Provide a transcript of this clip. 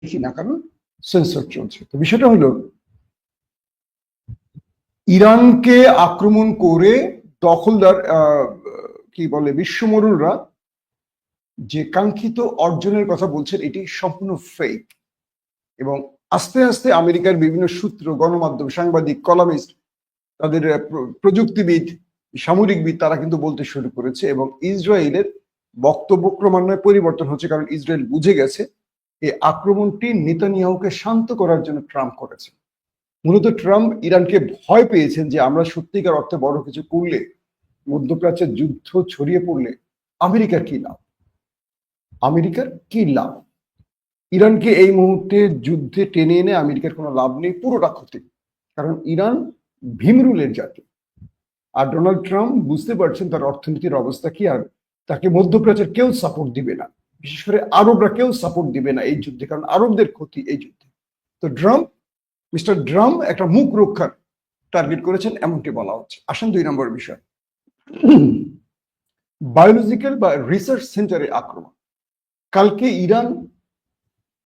দেখি না, কারণ সেন্সর চলছে। তো বিষয়টা হলো, ইরানকে আক্রমণ করে দখলদার কি বলে বিশ্বমরুলরা যে কাঙ্ক্ষিত অর্জনের কথা বলছেন, এটি সম্পূর্ণ ফেক। এবং আস্তে আস্তে আমেরিকার বিভিন্ন সূত্র, গণমাধ্যম, সাংবাদিক, কলামিস্ট, তাদের প্রযুক্তিবিদ, সামরিকবিদ, তারা কিন্তু বলতে শুরু করেছে। এবং ইসরায়েলের বক্তব্য ক্রমান্বয়ে পরিবর্তন হচ্ছে, কারণ ইসরায়েল বুঝে গেছে এই আক্রমণটি নেতানিয়াহুকে শান্ত করার জন্য ট্রাম্প করেছে। মূলত ট্রাম্প ইরানকে ভয় পেয়েছেন যে আমরা সত্যিকার অর্থে বড় কিছু করলে, মধ্যপ্রাচ্যের যুদ্ধ ছড়িয়ে পড়লে আমেরিকার কি লাভ, আমেরিকার কি লাভ। ইরানকে এই মুহূর্তে যুদ্ধে টেনে এনে আমেরিকার কোনো লাভ নেই, পুরোটা ক্ষতি। কারণ ইরান ভীমরুলের জাতি। আর ডোনাল্ড ট্রাম্প বুঝতে পারছেন তার অর্থনীতির অবস্থা কি, আর তাকে মধ্যপ্রাচ্যের কেউ সাপোর্ট দিবে না, বিশেষ করে আরবরা কেউ সাপোর্ট দিবে না এই যুদ্ধে, কারণ আরবদের ক্ষতি এই যুদ্ধে। তো মিস্টার ট্রাম্প একটা মুখ রক্ষার টার্গেট করেছেন, এমনটি বলা হচ্ছে। আসেন 2 নম্বর বিষয়, বায়োলজিক্যাল বা রিসার্চ সেন্টারে আক্রমণ। কালকে ইরান